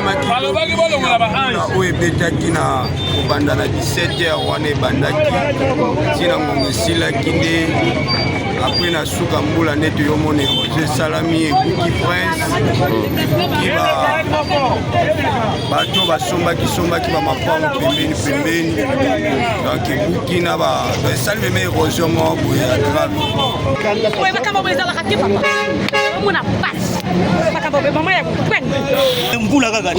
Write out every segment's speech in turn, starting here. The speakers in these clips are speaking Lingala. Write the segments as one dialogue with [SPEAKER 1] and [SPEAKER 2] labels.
[SPEAKER 1] esalamaki oyo ebetaki na kobanda na 17h wana ebandaki ntina ngongo esilaki nde apres na suka mbula nde toyomona eroge esalami ekuki prince ekuki bato basombaki bamapango pembeni donc ebuki na esali meme érosion moko boye ya grave
[SPEAKER 2] mbula kaka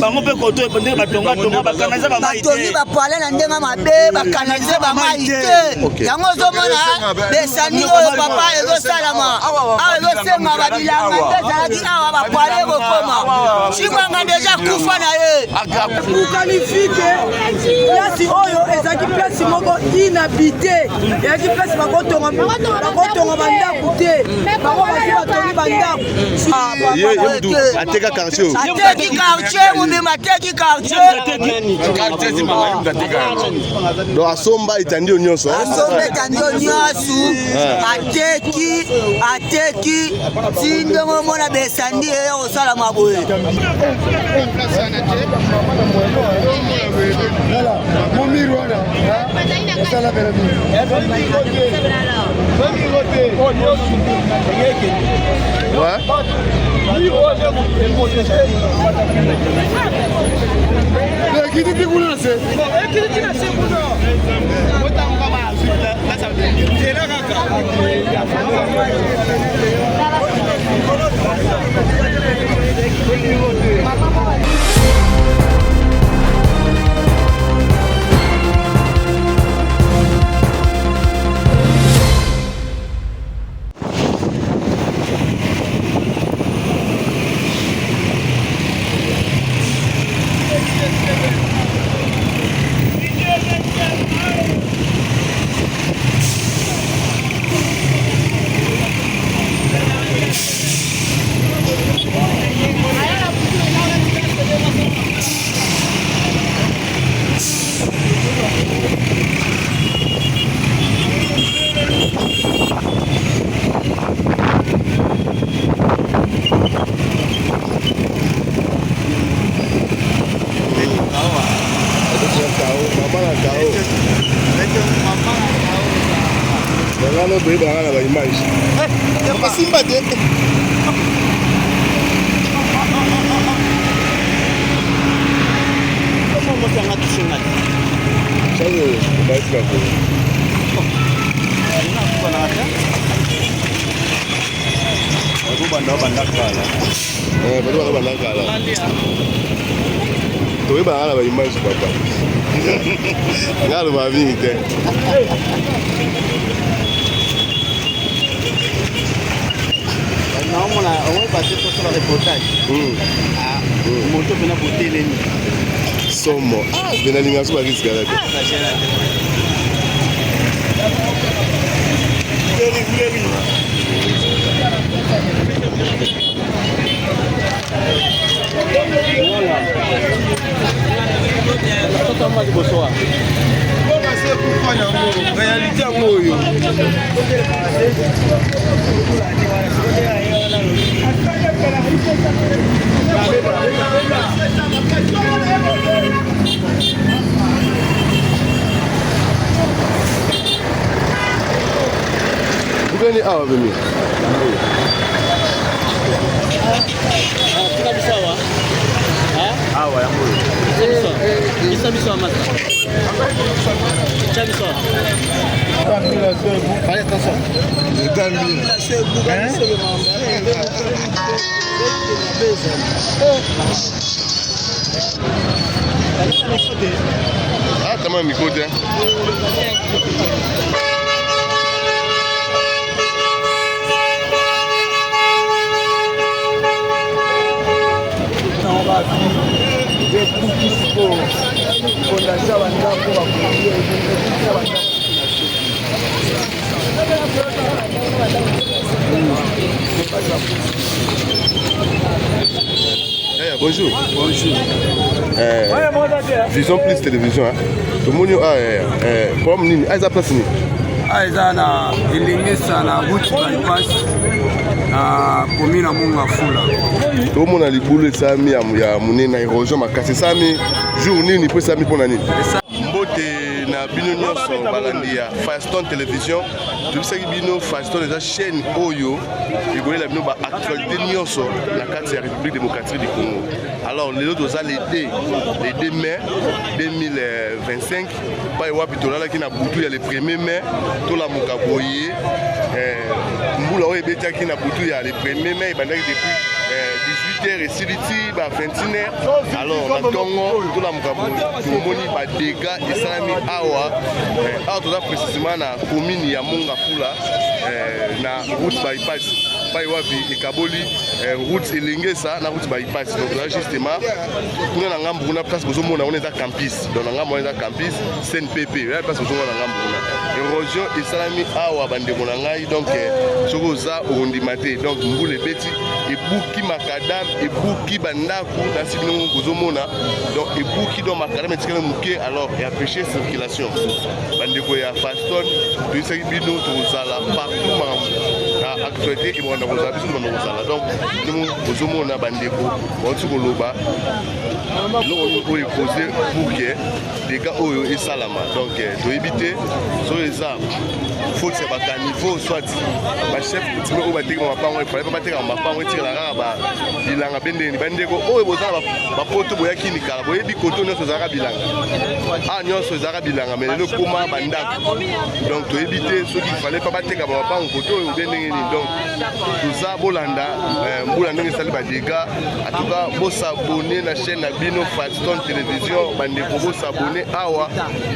[SPEAKER 2] bango mpe koto ndenge batongatonga bakanalize bamai te
[SPEAKER 3] bapoale na ndenge mabe bakanalize bamai te yango ozomona desani oyo papa ezosalama awa ezosenga babilanga nde ezalaki awa bapoale ekokoma chimwanga deja kufa na ye
[SPEAKER 4] okanifike plasi oyo ezalaki plasi moko inhabite ezalaki plasi bakotonga bandako te bango basi batongi bandako
[SPEAKER 5] ateka quartier
[SPEAKER 3] ateki quartier mobima ateki quartier
[SPEAKER 5] donc asomba etandio nyonso
[SPEAKER 3] ateki ti ndenge omona besandi eye kosalama boye somo benalinga so bakisikalaka Bugani awa bemi.
[SPEAKER 2] Bisawa.
[SPEAKER 5] Awa yango.
[SPEAKER 2] Bisawa masa. Bisawa. Fallait attention.
[SPEAKER 5] Ah, t'as mis côté. Bonjour. Bonjour. Vision plus télévision. Tout le monde a comme nini. Aïza place ni.
[SPEAKER 1] Aïza na ilingisa na route bypass. na commune Monga Fula.
[SPEAKER 5] Tout le monde a les boules de Sami, il y a mon érosion, ma casse Sami, jour ni pour Sami pour l'année. Mbote na bino nyonso balandi ya Faston Télévision. Tu sais que bino Faston est une chaîne Oyo. Il connaît la bino ba actualité nyonso la carte de la République démocratique du Congo. Alors les autres les 2 mai 2025 pas y wapitola là qui na butu ya le 1er mai to la mukaboye mbula oyo beta qui na butu ya le 1er mai bandaki depuis 18h et Siliti, 21h. Alors, la Tongo, tout la Mukaboye, tout le monde a des dégâts et ça a mis Awa. Alors, tout ça précisément, la commune ya Monga Fula, na route bypass. Baïwabi et Kaboli, route Elingesa, la route bypass. Donc là, justement, nous avons une place pour on est à campus. Donc, nous avons un campus, CNPP. Là, place pour on a érosion et salami Awa, bande Monangaï. Donc, Chogoza, Orondimate. Donc, nous les bêtis. Et Bouki Makadam, et Bouki Bandaku, Nassibino Gozomona, donc et Bouki dans Makadam et Tikana Mouké, alors et empêcher circulation. Bandeko ya Faston, tu sais que Bino, tout ça là, partout, à actualité, et on a besoin de ça là. Donc, nous, Gozomona, Bandeko, on se coloba, nous, on peut poser Bouké, des gars, Oyo et Salama. Donc, tu éviter, sur les arbres, il faut que c'est pas qu'un niveau, soit, ma chef, tu me dis que ma part, il fallait pas battre ma part, bilanga bendeni bandeko oyo bozala bapoto boyaki nikala boyebi koto nyonso ezalaka bilanga nyonso ezalaka bilanga mais lelo koma bandako donc toyebi te soki fallait pas bateka bapango koto oyo bendenge nini donc toza bolanda mbula ndenge esali badega en tout cas bosabone na chaîne na bino Faston Télévision bandeko bosabone awa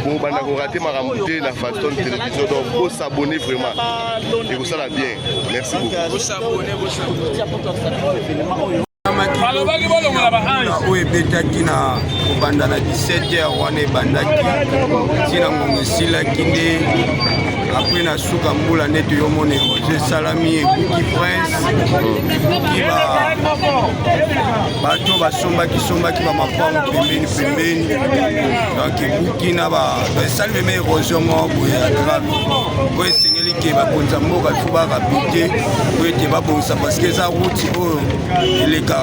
[SPEAKER 5] bobanda korate makambo te na Faston Télévision donc bosabone vraiment ekosala bien merci beaucoup.
[SPEAKER 1] oyo ebetaki na kobanda na 17h wana ebandaki ntina ngongo esilaki nde apres na suka mbula nde toyomona erozo esalami ebuki prince ebuki bato basombaki bamapango pembeni donc ebuki na esali meme erosion moko boye ya grave oyo esengeli ke bakonza mboka fo barapide po ete babongisa parce que eza route oyo elekaka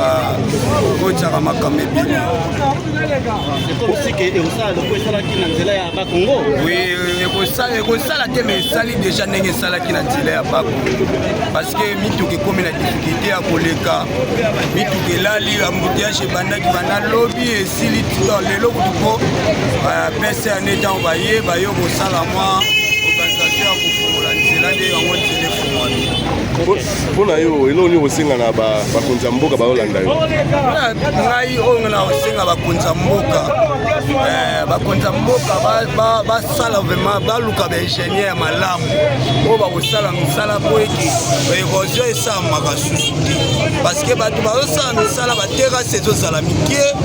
[SPEAKER 1] kotiaka makambo ebele ekosala te me esali deja ndenge esalaki na nzela ya bakongo parce que mituka ekomi na difficulté ya koleka mituka elali embouteillage ebandaki banda lobi esili lelo kutuko pese ya nde ntango bayeba yo kosala mwa organisation ya kofungola nzela nde yango nzela efungwami
[SPEAKER 5] mpona yo eloni kosenga na bakonzi ya mboka baolanda yo
[SPEAKER 1] ngai oyo na kosenga bakonzi ya mboka basala vraiment baluka baingénieur ya malamu oyo bakosala misala po ete baérosion esalamaka susu te parce que bato bazosala misala baterasi ezozala mike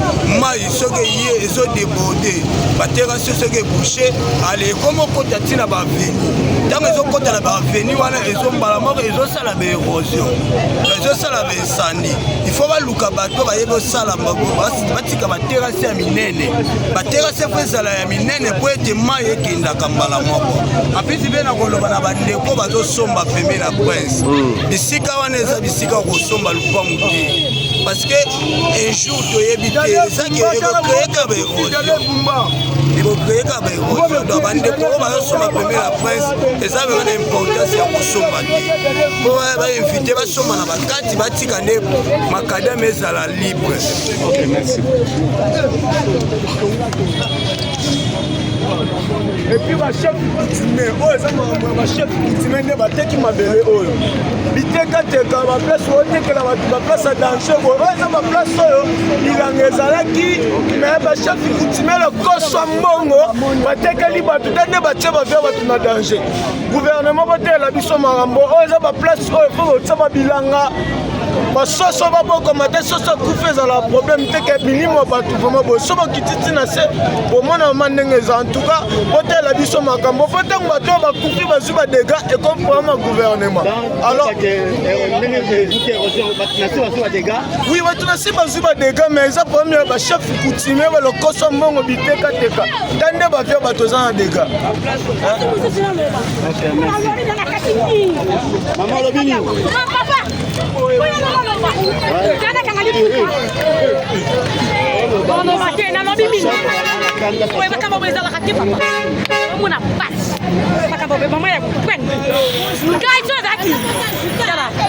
[SPEAKER 1] mai soki ye ezodeborde baterasi soki ebouche ale ekomi okota ntina baveni ntango ezokota na baveni wana ezombala moko ezosala baérosion ezosala baesandi il faut baluka bato bayebi osala batika baterasi ya minene baterasi efo ezala ya minene po ete mai ekendaka mbala moko apesi mpe na koloba na bandeko bazosomba pembe na prince bisika wana eza bisika kosomba lupangu te parce que un jour toyebi te ezaki ekokreeka baérosion donc bandeko oyo bazosomba pembe na prince eza vraiment na importance ya kosomba te po bainvite basomba na bakati batika nde makadame ezala libre.
[SPEAKER 5] Ok, merci.
[SPEAKER 6] Et puis bachef coutumier oyo eza bachef coutumier nde bateki mabele oyo bitekateka baplace otekela bato baplace ya danger oyo eza baplace oyo bilanga ezalaki mais bachef coutumier lokoso ya mbongo batekeli bato te nde batie bavia bato na danger gouvernement botelela biso makambo oyo eza baplace oyo fo botia babilanga basoso babokoma te soso akufa ezala problème te ke bilimo bato vraimen boye so bakititi na se bomona mama ndenge eza en tout cas botela biso makambo po ntango bato oyo bakufi bazwi badega ekomi problème ya gouvernement alors oui bato na si bazwi badega mais eza problème ya bachef coutumier balokoso mbongo bitekateka ta nde bavia bato eza na dega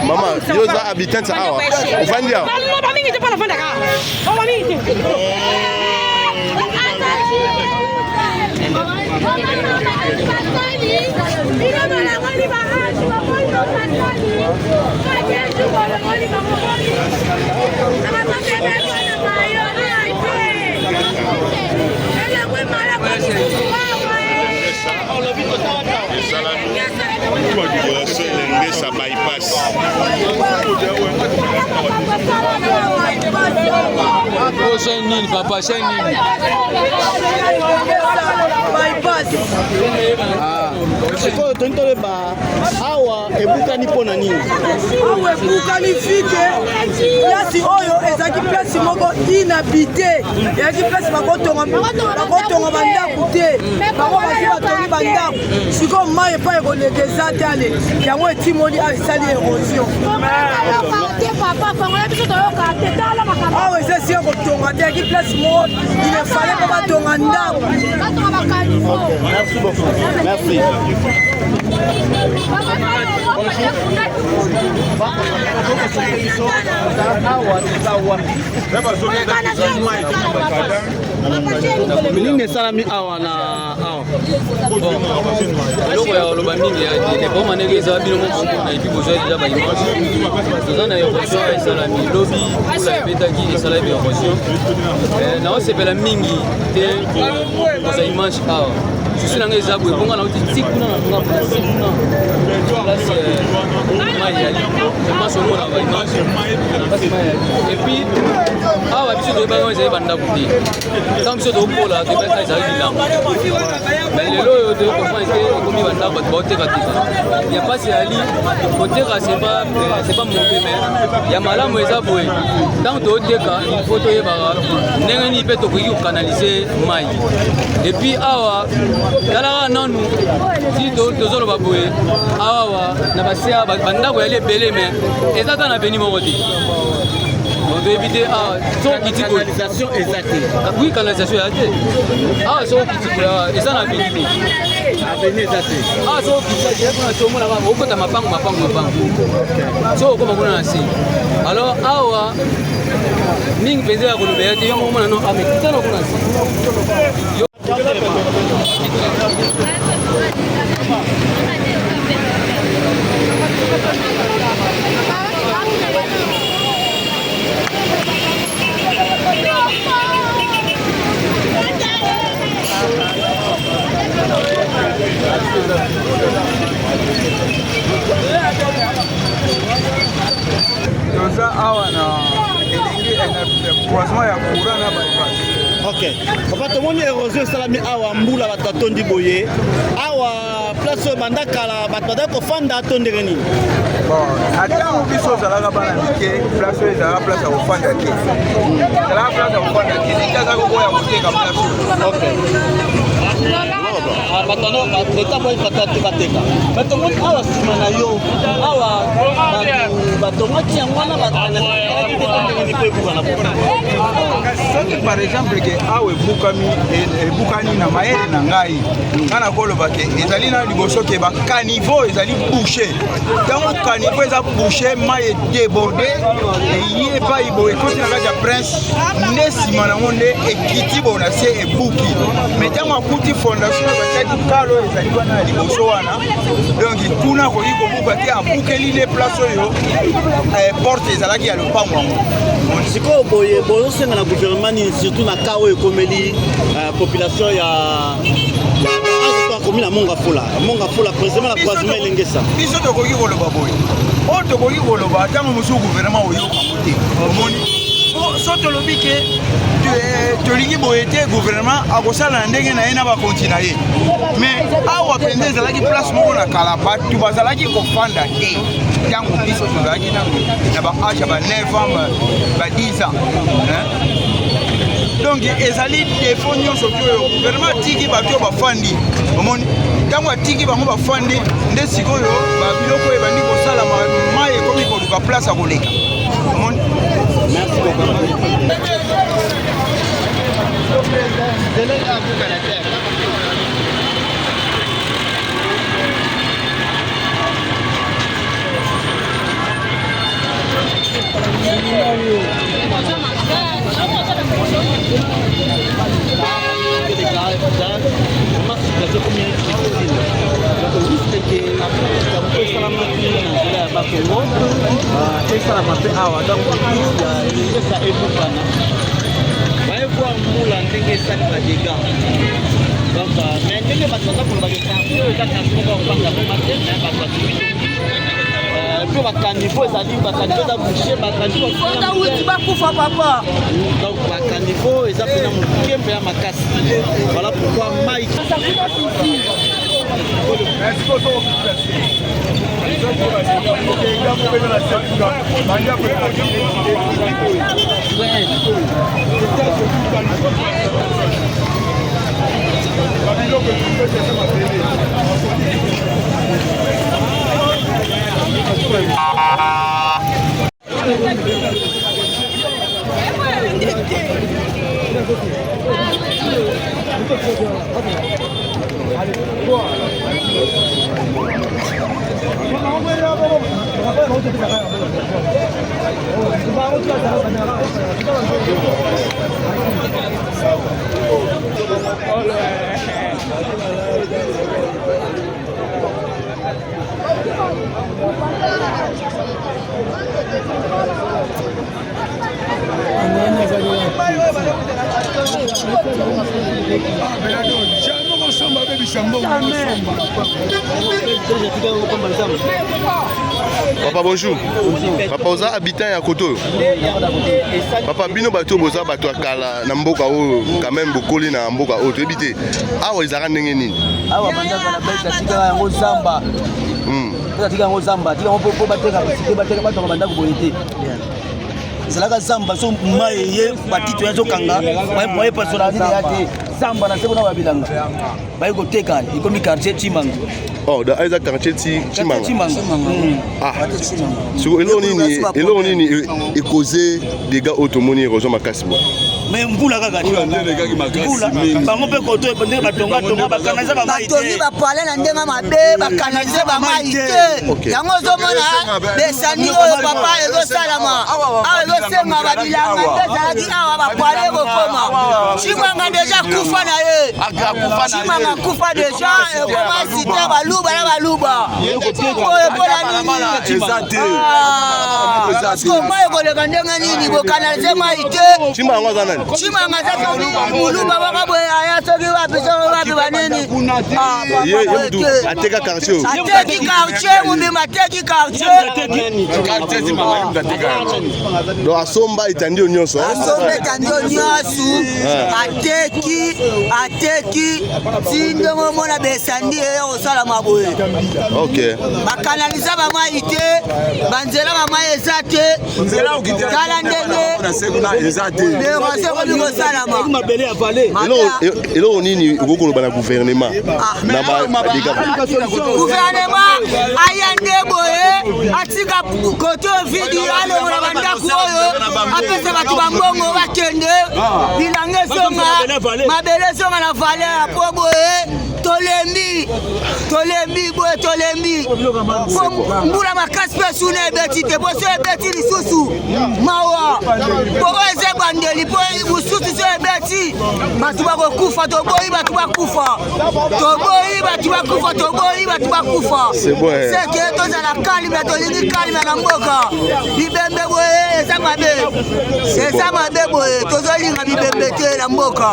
[SPEAKER 5] Mama, yo za habitant awa. Ufandi awa.
[SPEAKER 7] Chaîne nini papa, chaîne nini.
[SPEAKER 2] sikoyo tontoleba awa ebukani mpona nini?
[SPEAKER 4] awa ebukani fike plasi oyo ezalaki plasi moko inhabite, ezalaki plasi bakotonga bandako te, bango basi batongi bandako sikoyo mai epai ekolegeza te ale yango etimoli esali érosion. awa eza esika kotonga te, ezalaki plasi moko ilefale mpo batonga ndako.
[SPEAKER 2] Merci beaucoup. Merci. Mingi esalami awa na awa
[SPEAKER 7] eloko ya oloba mingi ya depoma ndenge eza bino moko na epi bozwa deja baimage toza na érosion esalami lobi mpula ebetaki esalami érosion naosepela mingi te koza image awa susu nanga eza boye bonga nauti ti kuna na nga place kuna place mai yali place omona baimage place mai yali epuis awa biso toyebaka ezali bandako te ntango biso tokopola toyebaka ezali bilanga mais lelo oyo toyokomprendre te ekomi bandako bato baotekateka ya mpasi yali koteka c'est pas mauvais mais ya malamu eza boye ntango toyoteka il faut toyebaka ndenge nini mpe tokoki kokanalize mai epuis awa talaka nanu ti tozoloba boye awa na basia bandako yali ebele mais eza ta na beni moko te on doit éviter
[SPEAKER 2] canalisation exacte.
[SPEAKER 7] Oui, canalisation exacte. Ah, c'est au petit peu. Et ça n'a pas été. Ah, c'est au petit peu. C'est au moins là-bas. Au côté ma pangue. C'est au comme on a assis. Alors, awa, ning faisait à Colombie. Il y a un moment non. Ah, mais qui ça nous connaît?
[SPEAKER 6] toza awa na elingi croisement ya courant na bypass.
[SPEAKER 2] Ok. Papa tomoni érosion esalami awa mbula bato atondi boye awa place oyo banda kala bato bazali kofanda atondeke nini?
[SPEAKER 6] Bon, atango biso ozalaka bana mike place oyo ezalaka place ya kofanda te, ezalaka place ya kofanda te litaza koboya koteka place oyo.
[SPEAKER 2] Ok. bateka batomoni awa nsima na yo awa batongaki yango wana
[SPEAKER 6] soki par exemple ke awa ebukani na mayele na ngai nga na koloba ke ezali na liboso ke bakaniveau ezali bouché, ntango kaniveau eza bouché mai edéborde eyi epai boye ekoti na kati ya prince nde nsima nango nde ekiti bo na se ebuki, me ntango akuti fondation batiaki kalo ezali wana na liboso wana, donc kuna koki kobuka te abukeli nde place oyo porte ezalaki ya lopango yango.
[SPEAKER 2] sikoyo boye bozosenga na gouvernement nini surtout na ka oyo ekomeli population ya akomi na Mongafula précisément na croisement elengesa
[SPEAKER 6] biso tokoki koloba boye oyo tokoki koloba ntango mosusu gouvernement oyokango te omoni so tolobi ke tolingi boye te gouvernement akosala na ndenge na ye na bakonti na ye, mais awa pende ezalaki place moko na kala bato bazalaki kofanda te ntango biso tozalaki na baage ya ba 9 ans ba 10 ans. Donc ezali defo nyonso ti oyo gouvernement atiki bato oyo bafandi omoni, ntango atiki bango bafandi nde sikoyo babiloko ebandi kosalama mai ekomi
[SPEAKER 8] luka place à koleka.
[SPEAKER 2] Merci beaucoup.
[SPEAKER 3] Puis bakanivo ezali bakanivo eza boucher bakanivo uti bakufa papa donc bakanivo eza pena mokembe ya makasi voilà pourquoi mai
[SPEAKER 5] Papa bonjour. Papa oza habitant ya Koto. Papa bino bato boza bato akala na mboka o quand même bokoli na mboka o to ebité. Awa ezaka ndenge nini?
[SPEAKER 3] awa bandaka na baita tika yango zamba. Tika yango zamba, tika yango po bateka bisike bateka bato bandaka boyete. Zalaka zamba so maye batito yazo kanga, moye pasola dile yate. Zamba na sebo na babilanga. Bayi ko teka, ikomi quartier Chimanga.
[SPEAKER 5] Oh, da aiza quartier Chimanga. Ah. Sur eloni ni ekoze dégâts automoni érosion makasi bo.
[SPEAKER 3] Mais mbula kaka mbula bango pe koto ndenge batonga tonga bakanaliza ba mai te batongi ba parler na ndenge mabe bakanaliza ba mai te yango zomona desani oyo papa ezo salama awa ezo senga ba bilanga ndezalaki awa ba parler kokoma Chimanga déjà kufa na ye Chimanga kufa déjà ekoma site baluba na baluba oyo bola nini ezate parce que mai koleka ndenge nini bokanaliza mai te
[SPEAKER 5] Chimanga zana
[SPEAKER 3] Chimanga zaka mulumba baka aya soki wapi wapi banini
[SPEAKER 5] ye ateka quartier
[SPEAKER 3] ateki quartier mubima ateki quartier
[SPEAKER 5] donc asomba itandi nyonso
[SPEAKER 3] asomba itandi nyonso ateki sindongo mona besandi osala maboye
[SPEAKER 5] OK
[SPEAKER 3] bakanaliza bamai te banzela bamai eza te kala ndenge
[SPEAKER 5] eza te
[SPEAKER 3] eloko
[SPEAKER 5] nini okokoloba na gouvernement na
[SPEAKER 3] gouvernement aya nde boye atika koto vidi alongola bandako oyo apesa bato bambongo bakende bilanga esonga mabele esonga na valeur po boye tolembi boye tolembi mbula makasi mpe suna ebeti te boso ebeti lisusu mawa poko eze bandeli po mosusu so ebeti bato bakokufa toboyi bato bakufa seke tozala kalime tolingi kalime na mboka bibembe boye eza mabe boye tozolinga bibembe te na mboka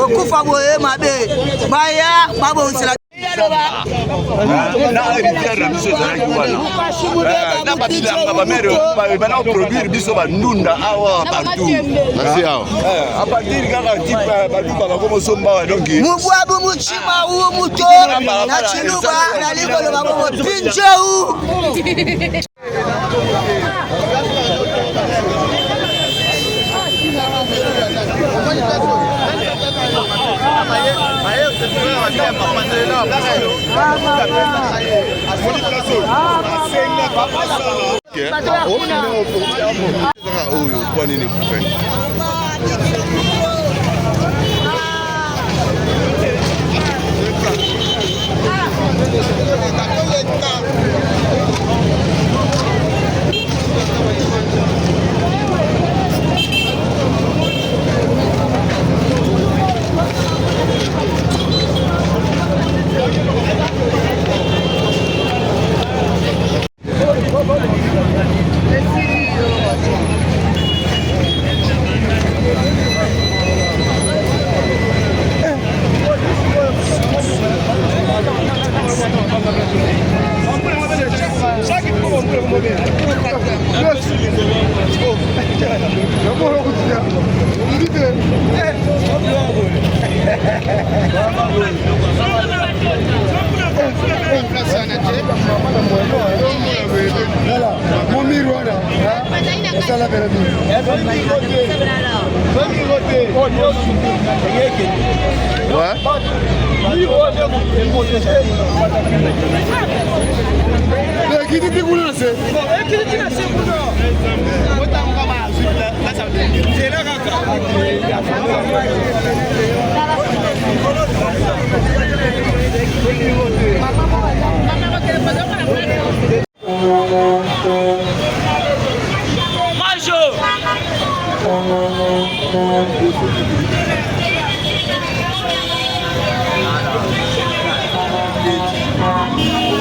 [SPEAKER 3] okufa boye mabe baya babonsela
[SPEAKER 9] na héritière na biso ezalaki wana na babilanga bamere bana produire biso bandunda awa partout a partir kaka tipe baluka bakomosombawa donc
[SPEAKER 3] mubwabu muchima uwo muto na chiluba na likolo bakomo pinjeu
[SPEAKER 6] Papa
[SPEAKER 5] oyo kwa nini kupenda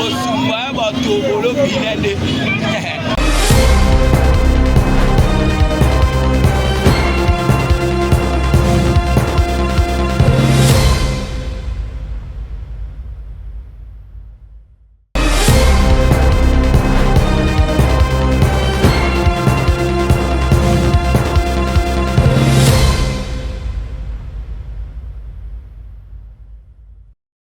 [SPEAKER 8] Osumba bato bolo bilende